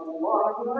الله أكبر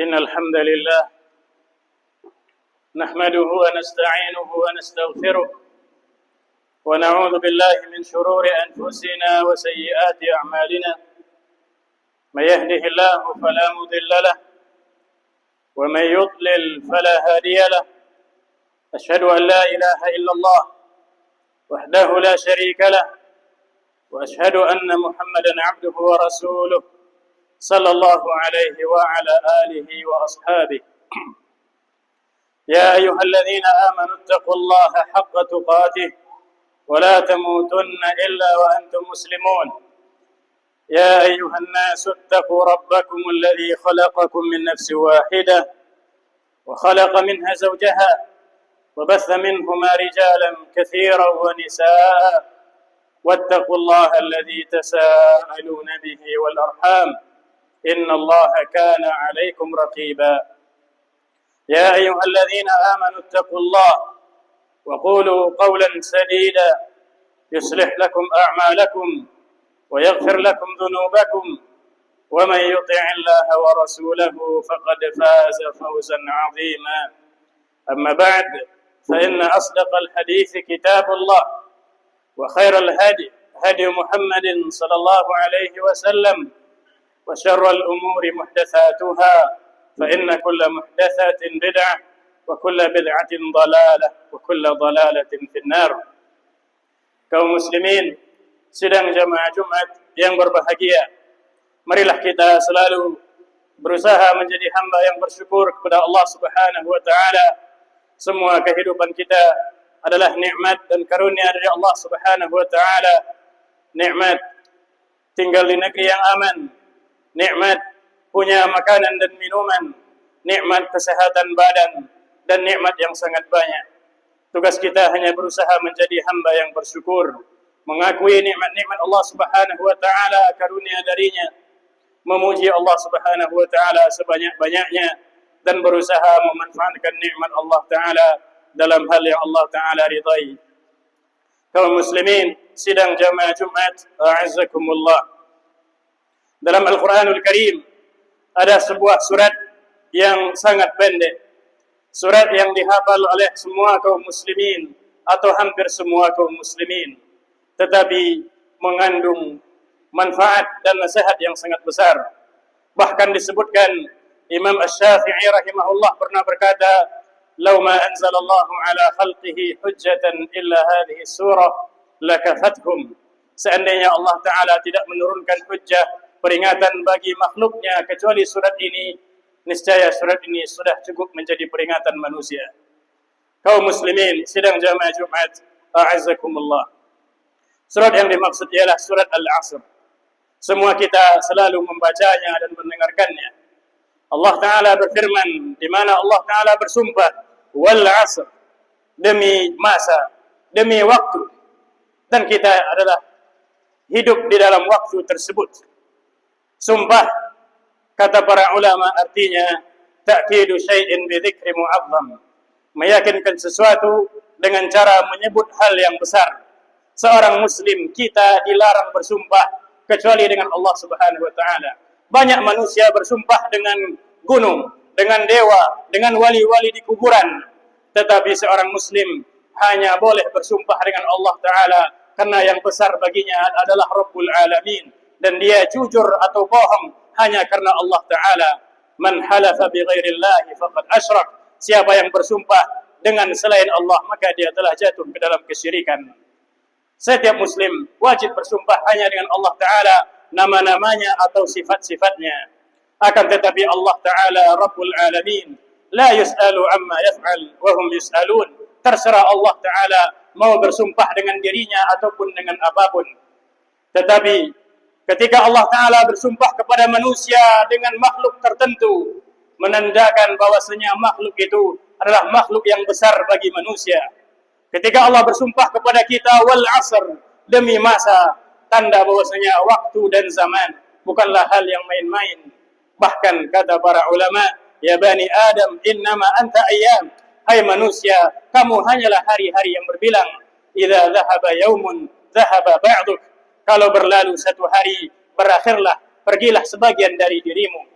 إن الحمد لله نحمده ونستعينه ونستغفره ونعوذ بالله من شرور أنفسنا وسيئات أعمالنا. من يهده الله فلا مضل له ومن يضلل فلا هادي له. أشهد أن لا إله إلا الله وحده لا شريك له، وأشهد أن محمدًا عبده ورسوله صلى الله عليه وعلى آله وأصحابه. يا أيها الذين آمنوا اتقوا الله حق تقاته ولا تموتن إلا وأنتم مسلمون. يا أيها الناس اتقوا ربكم الذي خلقكم من نفس واحدة وخلق منها زوجها وبث منهما رجالا كثيرا ونساء، واتقوا الله الذي تساءلون به والأرحام إن الله كان عليكم رقيبا. يا أيها الذين آمنوا اتقوا الله وقولوا قولا سديدا يصلح لكم أعمالكم ويغفر لكم ذنوبكم، ومن يطع الله ورسوله فقد فاز فوزا عظيما. أما بعد، فإن أصدق الحديث كتاب الله، وخير الهدي هدي محمد صلى الله عليه وسلم، وشر الأمور محدثاتها، فإن كل محدثة بدعة، وكل بدعة ضلالة، وكل ضلالة في النار. Kaum muslimin sidang jamaah Jumat yang berbahagia, marilah kita selalu berusaha menjadi hamba yang bersyukur kepada Allah Subhanahu wa taala. Semua kehidupan kita adalah nikmat dan karunia dari Allah Subhanahu wa taala. Nikmat tinggal di negeri yang aman, nikmat punya makanan dan minuman, nikmat kesehatan badan, dan nikmat yang sangat banyak. Tugas kita hanya berusaha menjadi hamba yang bersyukur, mengakui nikmat-nikmat Allah Subhanahu wa taala, karunia darinya, memuji Allah Subhanahu wa taala sebanyak-banyaknya, dan berusaha memanfaatkan nikmat Allah taala dalam hal yang Allah taala ridai. Kaum muslimin sidang jamaah Jumat, a'azzakumullah. Dalam Al-Quranul Karim ada sebuah surat yang sangat pendek, surat yang dihafal oleh semua kaum muslimin atau hampir semua kaum muslimin, tetapi mengandung manfaat dan nasihat yang sangat besar. Bahkan disebutkan Imam Asy-Syafi'i rahimahullah pernah berkata, "Law ma anzalallahu ala khalqihi hujjatan illa hadhihi surah lakafathum." Seandainya Allah taala tidak menurunkan hujjah, peringatan bagi makhluknya kecuali surat ini, niscaya surat ini sudah cukup menjadi peringatan manusia. Kaum muslimin sidang jamaah Jumat, a'azzakumullah. Surat yang dimaksud ialah surat Al-Asr. Semua kita selalu membacanya dan mendengarkannya. Allah taala berfirman, di mana Allah taala bersumpah, wal 'asr, demi masa, demi waktu, dan kita adalah hidup di dalam waktu tersebut. Sumpah, kata para ulama, artinya ta'kidu syai'in bi dzikri mu'azzam, meyakinkan sesuatu dengan cara menyebut hal yang besar. Seorang muslim, kita dilarang bersumpah kecuali dengan Allah Subhanahu wa taala. Banyak manusia bersumpah dengan gunung, dengan dewa, dengan wali-wali di kuburan, tetapi seorang muslim hanya boleh bersumpah dengan Allah taala karena yang besar baginya adalah Rabbul Alamin, dan dia jujur atau bohong hanya karena Allah taala. Man halafa bi ghairillahi faqad asyrak, siapa yang bersumpah dengan selain Allah maka dia telah jatuh ke dalam kesyirikan. Setiap muslim wajib bersumpah hanya dengan Allah taala, nama-namanya atau sifat-sifatnya. Akan tetapi Allah taala Rabbul Alamin, la yus'alu amma yaf'al wa hum yus'alun. Terserah Allah taala mau bersumpah dengan dirinya ataupun dengan apapun. Tetapi ketika Allah taala bersumpah kepada manusia dengan makhluk tertentu, menandakan bahwasanya makhluk itu adalah makhluk yang besar bagi manusia. Ketika Allah bersumpah kepada kita wal 'asr, demi masa, tanda bahwasanya waktu dan zaman bukanlah hal yang main-main. Bahkan kata para ulama, ya bani Adam innama anta ayyam, hai manusia, kamu hanyalah hari-hari yang berbilang. Idza dhahaba yaumun dhahaba ba'duk, kalau berlalu satu hari, berakhirlah, pergilah sebagian dari dirimu.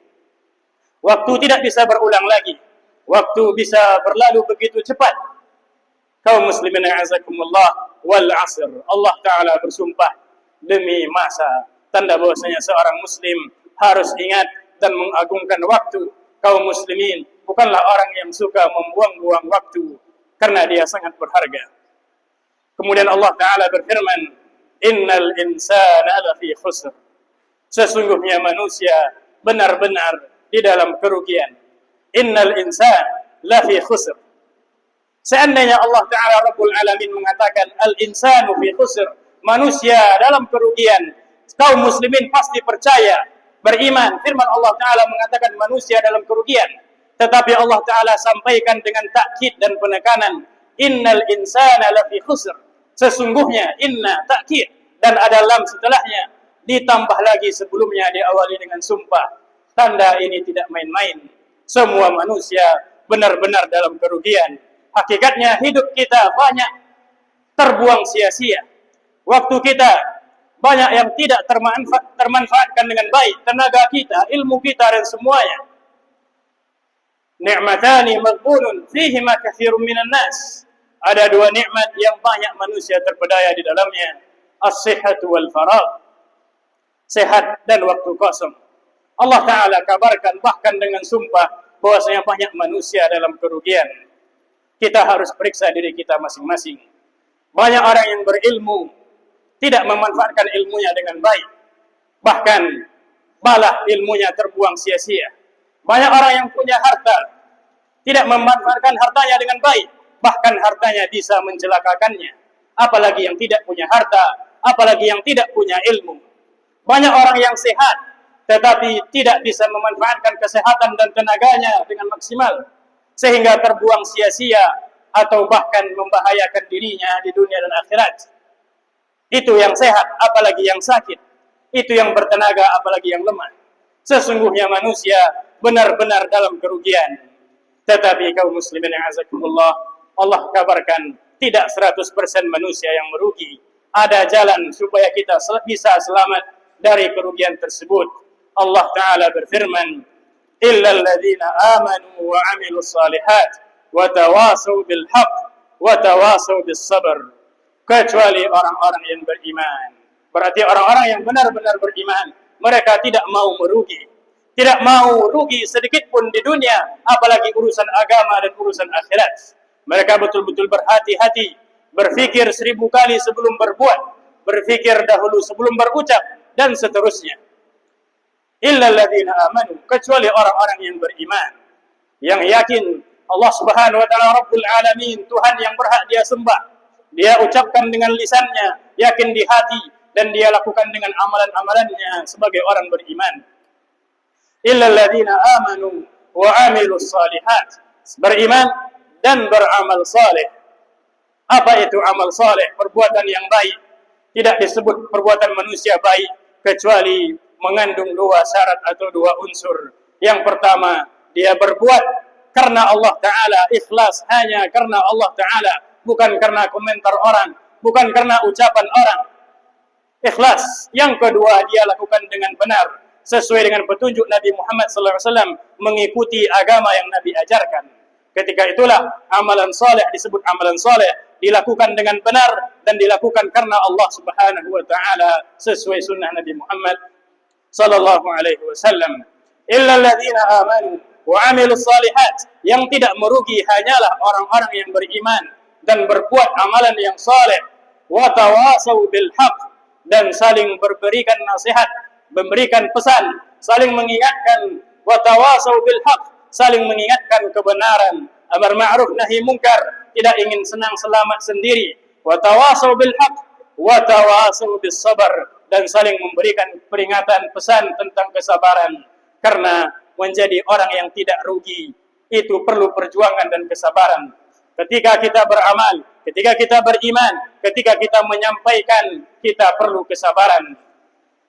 Waktu tidak bisa berulang lagi, waktu bisa berlalu begitu cepat. Kaum muslimin a'azakumullah, wal 'asr, Allah taala bersumpah demi masa, tanda bahwasanya seorang muslim harus ingat dan mengagungkan waktu. Kaum muslimin bukanlah orang yang suka membuang-buang waktu karena dia sangat berharga. Kemudian Allah taala berfirman, innal insana lafi khusr, sesungguhnya manusia benar-benar di dalam kerugian. Innal insana lafi khusr. Seandainya Allah taala Rabbul Alamin mengatakan al-insanu fi khusr, manusia dalam kerugian, kaum muslimin pasti percaya, beriman. Firman Allah taala mengatakan manusia dalam kerugian, tetapi Allah taala sampaikan dengan takkid dan penekanan, innal insana lafi khusr. Sesungguhnya, inna takkid dan ada lam setelahnya, ditambah lagi sebelumnya diawali dengan sumpah. Tanda ini tidak main-main. Semua manusia benar-benar dalam kerugian. Hakikatnya hidup kita banyak terbuang sia-sia. Waktu kita banyak yang tidak termanfaatkan dengan baik, tenaga kita, ilmu kita dan semuanya. Ni'matani maghbunun fihima katsirun minan nas. Ada dua nikmat yang banyak manusia terpedaya di dalamnya, as-sihhatu wal faragh. Sehat dan waktu kosong. Allah Ta'ala kabarkan bahkan dengan sumpah bahwasanya banyak manusia dalam kerugian. Kita harus periksa diri kita masing-masing. Banyak orang yang berilmu tidak memanfaatkan ilmunya dengan baik. Bahkan balah ilmunya terbuang sia-sia. Banyak orang yang punya harta tidak memanfaatkan hartanya dengan baik. Bahkan hartanya bisa mencelakakannya. Apalagi yang tidak punya harta, apalagi yang tidak punya ilmu. Banyak orang yang sehat, tetapi tidak bisa memanfaatkan kesehatan dan tenaganya dengan maksimal, sehingga terbuang sia-sia atau bahkan membahayakan dirinya di dunia dan akhirat. Itu yang sehat, apalagi yang sakit. Itu yang bertenaga, apalagi yang lemah. Sesungguhnya manusia benar-benar dalam kerugian. Tetapi kaum muslimin yang azakumullah, Allah kabarkan tidak 100% manusia yang merugi. Ada jalan supaya kita bisa selamat dari kerugian tersebut. Allah Ta'ala berfirman, illal ladzina amanu wa amilus salihat wa tawasaw bil haqq wa tawasaw bis sabr. Kecuali orang-orang yang beriman. Berarti orang-orang yang benar-benar beriman, mereka tidak mau merugi. Tidak mau rugi sedikit pun di dunia, apalagi urusan agama dan urusan akhirat. Mereka betul-betul berhati-hati, berfikir 1000 kali sebelum berbuat, berfikir dahulu sebelum berucap, dan seterusnya. Illa alladzina amanu, kecuali orang-orang yang beriman, yang yakin Allah Subhanahu wa taala Rabbul Alamin, Tuhan yang berhak dia sembah. Dia ucapkan dengan lisannya, yakin di hati, dan dia lakukan dengan amalan-amalannya sebagai orang beriman. Illa alladzina amanu wa amilus salihat, beriman dan beramal saleh. Apa itu amal saleh? Perbuatan yang baik. Tidak disebut perbuatan manusia baik kecuali mengandung 2 syarat atau 2 unsur. Yang pertama, dia berbuat karena Allah Ta'ala, ikhlas hanya karena Allah Ta'ala, bukan karena komentar orang, bukan karena ucapan orang. Ikhlas. Yang kedua, dia lakukan dengan benar, sesuai dengan petunjuk Nabi Muhammad SAW, mengikuti agama yang Nabi ajarkan. Ketika itulah amalan saleh disebut amalan saleh, dilakukan dengan benar dan dilakukan karena Allah Subhanahu wa taala sesuai sunnah Nabi Muhammad sallallahu alaihi wasallam. Illa alladzina amanu wa amilus salihat, yang tidak merugi hanyalah orang-orang yang beriman dan berbuat amalan yang saleh, wa tawasaw bil haqq, dan saling memberikan nasihat, memberikan pesan, saling mengingatkan, wa tawasaw bil haqq, saling mengingatkan kebenaran, amar ma'ruf nahi munkar, tidak ingin senang selamat sendiri, wa tawasaw bil haqq wa tawasaw bis sabr, dan saling memberikan peringatan pesan tentang kesabaran. Karena menjadi orang yang tidak rugi itu perlu perjuangan dan kesabaran. Ketika kita beramal, ketika kita beriman, ketika kita menyampaikan, kita perlu kesabaran.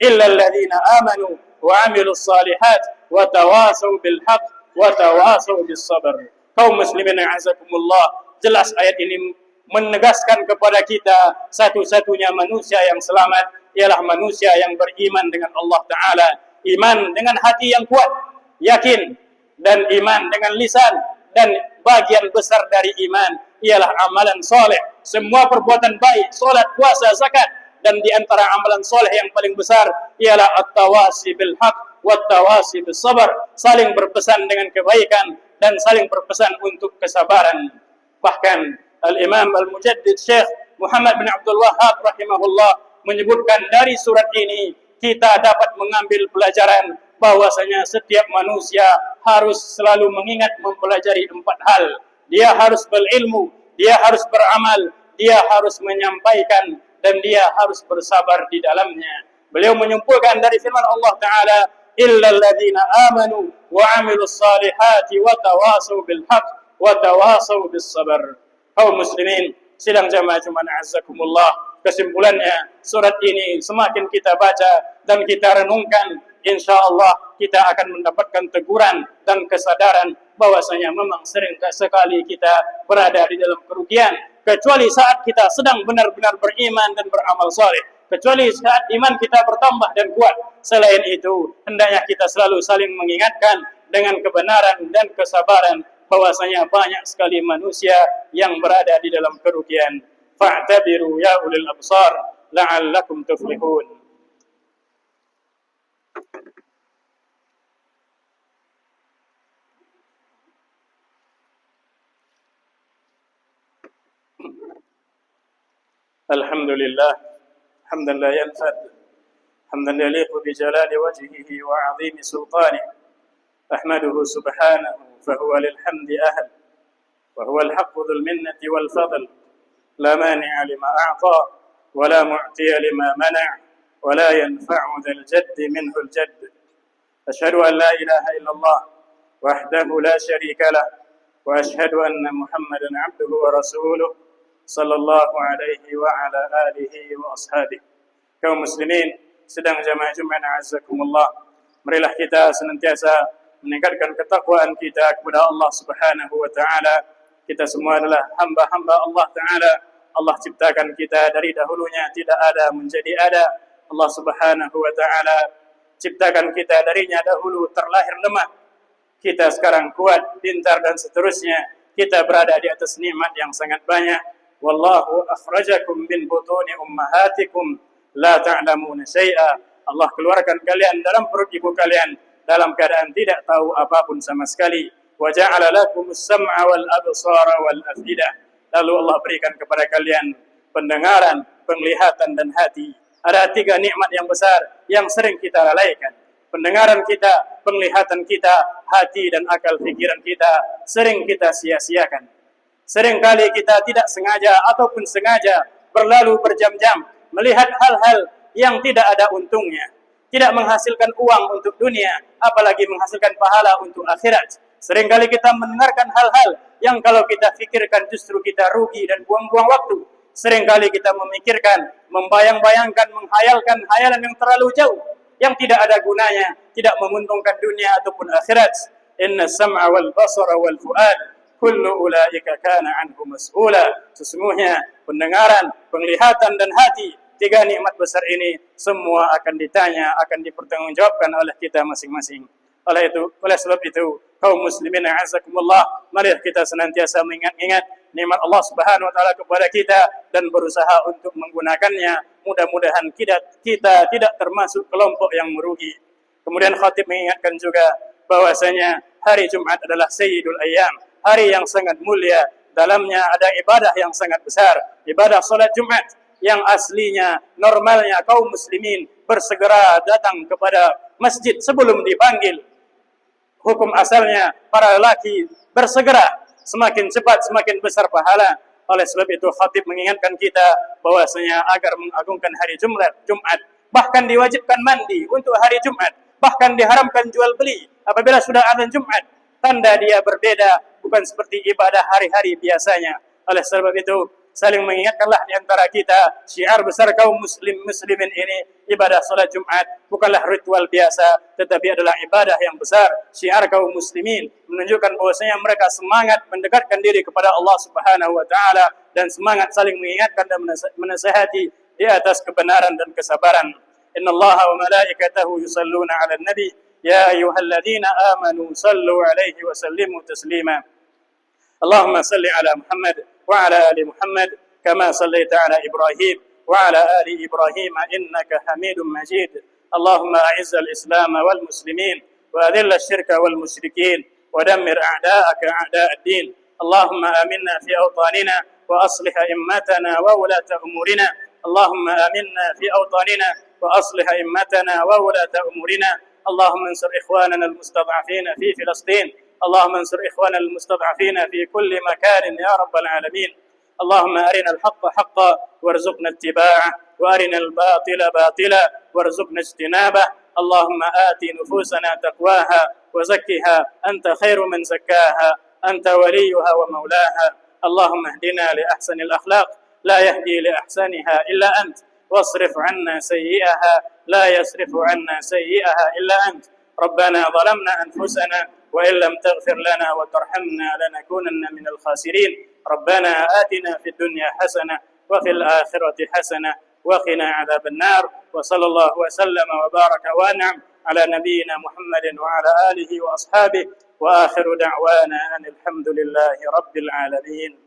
Illa alladzina amanu wa amilus salihat wa tawasaw bil haqq wa tawasaw bis sabr. Kaum muslimin yang azakumullah, jelas ayat ini menegaskan kepada kita satu-satunya manusia yang selamat ialah manusia yang beriman dengan Allah Ta'ala. Iman dengan hati yang kuat, yakin, dan iman dengan lisan. Dan bagian besar dari iman ialah amalan soleh. Semua perbuatan baik, solat, puasa, zakat. Dan di antara amalan soleh yang paling besar ialah at-tawasi bil haq wa at-tawasi bis sabar. Saling berpesan dengan kebaikan dan saling berpesan untuk kesabaran. Bahkan Al-Imam Al-Mujaddid Syekh Muhammad bin Abdul Wahhab rahimahullah menyebutkan dari surat ini kita dapat mengambil pelajaran bahwasanya setiap manusia harus selalu mengingat mempelajari 4 hal. Dia harus berilmu, dia harus beramal, dia harus menyampaikan, dan dia harus bersabar di dalamnya. Beliau menyimpulkan dari firman Allah Ta'ala, illa alladzina amanu wa amilus salihati wa tawasaw bil haqq wa tawasaw bis sabr. Kaum muslimin sidang jamaah Jumat azzakumullah, kesimpulannya surat ini semakin kita baca dan kita renungkan, insyaallah kita akan mendapatkan teguran dan kesadaran bahwasanya memang sering sekali kita berada di dalam kerugian, kecuali saat kita sedang benar-benar beriman dan beramal saleh. kecuali saat iman kita bertambah dan kuat. Selain itu, hendaknya kita selalu saling mengingatkan dengan kebenaran dan kesabaran bahwasanya banyak sekali manusia yang berada di dalam kerugian. Fa'tabiru ya ulil absar la'allakum tuflihun. Alhamdulillah hamdan la yanfad, hamdan yaliqu bi jalali wajhihi wa 'azimi sultanihi. Ahmaduhu subhanahu fahuwa lil hamdi ahl wa huwa al haqqu dhul minnati wal fadl. La mani'a lima a'ta wa la mu'tiya lima mana' wa la yanfa'u dhal jaddi minhu al jadd. Ashhadu an la ilaha illallah wahdahu la sharika lah wa ashhadu anna Muhammadan 'abduhu wa rasuluh sallallahu alaihi wa ala alihi wa ashabihi. Kaum muslimin sedang jamaah Jumat azzakumullah, marilah kita senantiasa meningkatkan ketakwaan kita kepada Allah Subhanahu wa taala. Kita semua adalah hamba-hamba Allah taala. Allah ciptakan kita dari dahulunya tidak ada menjadi ada. Allah Subhanahu wa taala ciptakan kita darinya dahulu terlahir lemah. Kita sekarang kuat, pintar dan seterusnya. Kita berada di atas nikmat yang sangat banyak. Wallahu akhrajakum min butuni ummahatikum la ta'lamuna syai'a. Allah keluarkan kalian dalam perut ibu kalian dalam keadaan tidak tahu apapun sama sekali. Wa ja'ala lakumus sam'a wal absara wal afidah. Lalu Allah berikan kepada kalian pendengaran, penglihatan dan hati. Ada 3 nikmat yang besar yang sering kita lalaikan. Pendengaran kita, penglihatan kita, hati dan akal pikiran kita sering kita sia-siakan. Seringkali kita tidak sengaja ataupun sengaja berlalu berjam-jam melihat hal-hal yang tidak ada untungnya, tidak menghasilkan uang untuk dunia, apalagi menghasilkan pahala untuk akhirat. Seringkali kita mendengarkan hal-hal yang kalau kita fikirkan justru kita rugi dan buang-buang waktu. Seringkali kita memikirkan, membayang-bayangkan, menghayalkan hayalan yang terlalu jauh, yang tidak ada gunanya, tidak menguntungkan dunia ataupun akhirat. Inna sam'a wal basara wal fu'ad kullu ulaika kana anhu mas'ula. Sesungguhnya pendengaran, penglihatan dan hati, 3 nikmat besar ini semua akan ditanya, akan dipertanggungjawabkan oleh kita masing-masing. Oleh sebab itu, kaum muslimin a'azzakumullah, mari kita senantiasa mengingat-ingat nikmat Allah Subhanahu wa taala kepada kita dan berusaha untuk menggunakannya. Mudah-mudahan kita tidak termasuk kelompok yang merugi. Kemudian khatib mengingatkan juga bahwasanya hari Jumat adalah sayyidul ayyam, hari yang sangat mulia. Dalamnya ada ibadah yang sangat besar, ibadah salat Jumat yang aslinya, normalnya kaum muslimin bersegera datang kepada masjid sebelum dipanggil. Hukum asalnya para lelaki bersegera, semakin cepat semakin besar pahala. Oleh sebab itu khatib mengingatkan kita bahwasanya agar mengagungkan hari Jumat, bahkan diwajibkan mandi untuk hari Jumat, bahkan diharamkan jual beli apabila sudah azan Jumat. Tanda dia berbeda, bukan seperti ibadah hari-hari biasanya. Oleh sebab itu, saling mengingatkanlah di antara kita. Syiar besar kaum muslimin ini, ibadah salat Jumat bukanlah ritual biasa, tetapi adalah ibadah yang besar. Syiar kaum muslimin menunjukkan bahwasanya mereka semangat mendekatkan diri kepada Allah Subhanahu wa taala dan semangat saling mengingatkan dan menasihati di atas kebenaran dan kesabaran. Innallaha wa malaikatahu yusalluna 'alan nabi ya ayyuhalladzina amanu sallu 'alaihi wa sallimu taslima. Allahumma salli 'ala Muhammad وعلى آل محمد كما صليت على إبراهيم وعلى آل إبراهيم إنك حميد مجيد. اللهم أعز الإسلام والمسلمين وأذل الشرك والمشركين ودمر أعداءك أعداء الدين. اللهم آمنا في أوطاننا وأصلح أئمتنا وولاة أمورنا. اللهم آمنا في أوطاننا وأصلح أئمتنا وولاة أمورنا. اللهم انصر إخواننا المستضعفين في فلسطين. اللهم انصر إخواننا المستضعفين في كل مكان يا رب العالمين. اللهم أرنا الحق حقا وارزقنا اتباعه وأرنا الباطل باطلا وارزقنا اجتنابه. اللهم آت نفوسنا تقواها وزكها أنت خير من زكاها أنت وليها ومولاها. اللهم اهدنا لأحسن الأخلاق لا يهدي لأحسنها إلا أنت واصرف عنا سيئها لا يصرف عنا سيئها إلا أنت. ربنا ظلمنا أنفسنا وإن لم تغفر لنا وترحمنا لنكونن من الخاسرين. ربنا آتنا في الدنيا حسنة وفي الآخرة حسنة وقنا عذاب النار. وصلى الله وسلم وبارك وأنعم على نبينا محمد وعلى آله وأصحابه، وآخر دعوانا أن الحمد لله رب العالمين.